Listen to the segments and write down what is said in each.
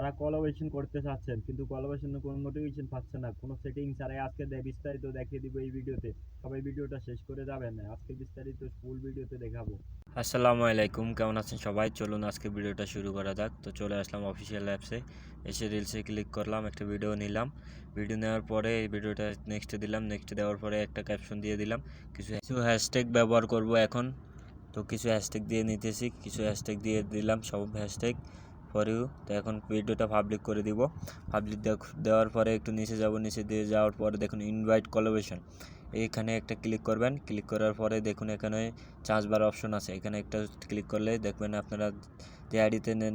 যারা কোলাবোরেশন করতে চাচ্ছেন কিন্তু কোলাবোরেশনের কোনো নোটিফিকেশন পাচ্ছেন না, কোনো সেটিং ছাড়াই আজকে বিস্তারিত দেখিয়ে দিব এই ভিডিওতে। সবাই ভিডিওটা শেষ করে যাবেন, আজকে বিস্তারিত ফুল ভিডিওতে দেখাবো। আসসালামু আলাইকুম, কেমন আছেন সবাই? চলুন আজকে ভিডিওটা শুরু করা যাক। তো চলে আসলাম অফিসিয়াল অ্যাপসে, এসে রিলসে ক্লিক করলাম, একটা ভিডিও নিলাম। ভিডিও নেওয়ার পরে এই ভিডিওটা নেক্সটে দিলাম, নেক্সটে দেওয়ার পরে একটা ক্যাপশন দিয়ে দিলাম। কিছু কিছু হ্যাশট্যাগ ব্যবহার করব এখন। তো কিছু হ্যাশট্যাগ দিয়ে নিতেছি, কিছু হ্যাশট্যাগ দিয়ে দিলাম, সব হ্যাশট্যাগ ফর ইউ। তো এখন ভিডিওটা পাবলিক করে দিব। পাবলিক দেওয়ার পরে একটু নিচে যাব, নিচে দিয়ে যাওয়ার পরে দেখুন ইনভাইট কোলাবোরেশন, এইখানে একটা ক্লিক করবেন। ক্লিক করার পরে দেখুন এখানে চার্জ বার অপশন আছে, এখানে একটা ক্লিক করলে দেখবেন আপনারা যে আইডিতে নেন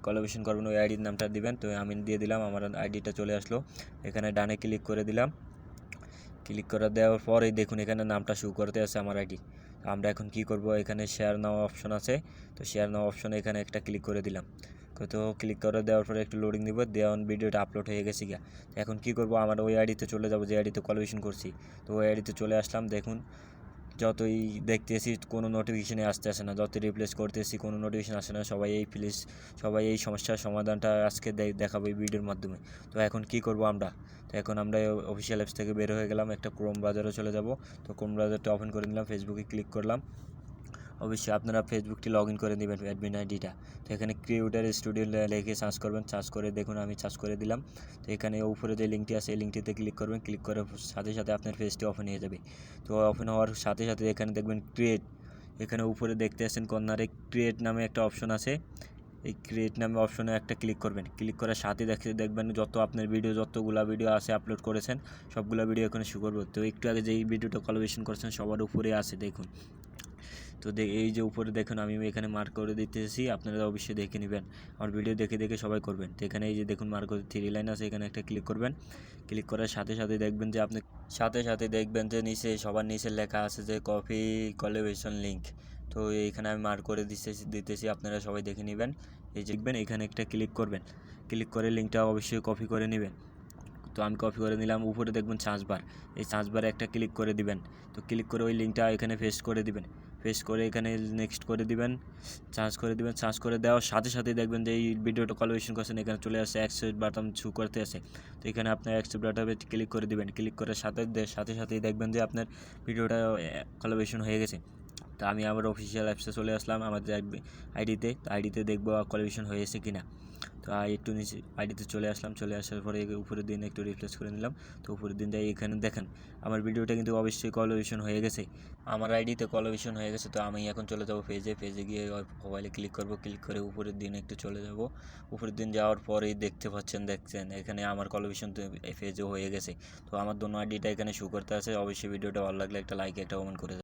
কোলাবোরেশন করবেন ওই আইডির নামটা দিবেন। তো আমি দিয়ে দিলাম, আমার আইডিটা চলে আসলো। এখানে ডানে ক্লিক করে দিলাম। ক্লিক করে দেওয়ার পরেই দেখুন এখানে নামটা শো করতে আছে আমার আইডি। আমরা এখন কি করব, এখানে শেয়ার নাও অপশন আছে, তো শেয়ার নাও অপশনে এখানে একটা ক্লিক করে দিলাম। তো ক্লিক করে দেওয়ার পরে একটু লোডিং দিব, দেওয়ান ভিডিওটা আপলোড হয়ে গেছে গিয়া। এখন কি করব, আমার ওই আইডিতে চলে যাব যে আইডিতে কোলাবোরেশন করছি। তো ওই আইডিতে চলে আসলাম। দেখুন যতই দেখতেছি কোনো নোটিফিকেশানে আসতেছে না, যতই রিপ্লেস করতেছি কোনো নোটিফিকেশান আসে না। সবাই এই সমস্যার সমাধানটা আজকে দেখাবো এই ভিডিওর মাধ্যমে। তো এখন কি করব আমরা, তো এখন আমরা অফিসিয়াল অ্যাপস থেকে বের হয়ে গেলাম, একটা ক্রোম ব্রাউজারে চলে যাব। তো ক্রোম ব্রাউজারটা ওপেন করে নিলাম, ফেসবুকে ক্লিক করলাম। অবশ্যই আপনারা ফেসবুকটি লগ ইন করে নেবেন, অ্যাডমিন আইডিটা। তো এখানে ক্রিয়েটর স্টুডিও লিখে সার্চ করবেন, সার্চ করে দেখুন আমি সার্চ করে দিলাম। তো এখানে উপরে যে লিঙ্কটি আছে এই লিঙ্কটিতে ক্লিক করবেন, ক্লিক করার সাথে সাথে আপনার পেজটি ওপেন হয়ে যাবে। তো ওপেন হওয়ার সাথে সাথে এখানে দেখবেন ক্রিয়েট, এখানে উপরে দেখতে আসেন কর্নারে ক্রিয়েট নামে একটা অপশন আছে। এই ক্রিয়েট নামে অপশনে একটা ক্লিক করবেন। ক্লিক করার সাথে দেখবেন যত আপনার ভিডিও, যতগুলা ভিডিও আছে আপলোড করেছেন সবগুলো ভিডিও এখানে শো করবে। তো একটু আগে যেই ভিডিওটা কোলাবোরেশন করেছেন সবার উপরে আছে দেখুন। তো এই যে উপরে দেখুন আমি এখানে মার্ক করে দিতেছি, আপনারা অবশ্যই দেখে নেবেন, আমার ভিডিও দেখে দেখে সবাই করবেন। তো এখানে এই যে দেখুন মার্ক করে 3 লাইন আছে, এখানে একটা ক্লিক করবেন। ক্লিক করার সাথে সাথে দেখবেন যে নিচে সবার নিচে লেখা আছে যে কপি কোলাবোরেশন লিঙ্ক। তো এইখানে আমি মার্ক করে দিতেছি, আপনারা সবাই দেখে নেবেন। এই যে দেখবেন এখানে একটা ক্লিক করবেন, ক্লিক করে লিঙ্কটা অবশ্যই কপি করে নেবেন। তো আমি কপি করে নিলাম। উপরে দেখবেন সার্চ বার, এই সার্চ বারে একটা ক্লিক করে দিবেন। তো ক্লিক করে ওই লিঙ্কটা এখানে পেস্ট করে দিবেন, পেস্ট করে এখানে নেক্সট করে দিবেন, সার্চ করে দিবেন। সার্চ করে দেওয়ার সাথে সাথেই দেখবেন যে এই ভিডিওটা কোলাবোরেশন করছেন এখানে চলে আসছে, অ্যাকসেপ্ট বাটন শো করতে আছে। তো এখানে আপনার অ্যাকসেপ্ট বাটনে ক্লিক করে দিবেন। ক্লিক করার সাথে সাথেই দেখবেন যে আপনার ভিডিওটা কোলাবোরেশন হয়ে গেছে। তো আমি আবার অফিসিয়াল অ্যাপসে চলে আসলাম, আমাদের আইডিতে দেখবো কোলাবোরেশন হয়েছে কিনা। তো একটু নিচে আইডিতে চলে আসলাম, চলে আসার পরে উপরের দিন একটু রিফ্রেশ করে নিলাম। তো উপরের দিন যাই এখানে দেখেন আমার ভিডিওটা কিন্তু অবশ্যই কোলাবোরেশন হয়ে গেছে, আমার আইডিতে কোলাবোরেশন হয়ে গেছে। তো আমি এখন চলে যাব পেজে গিয়ে মোবাইলে ক্লিক করব, ক্লিক করে উপরের দিন একটু চলে যাব। উপরের দিন যাওয়ার পরেই দেখছেন এখানে আমার কোলাবোরেশন পেজে হয়ে গেছে। তো আমার দোনো আইডিটা এখানে শো করতে আছে। অবশ্যই ভিডিওটা ভালো লাগলে একটা লাইক একটা কমেন্ট করে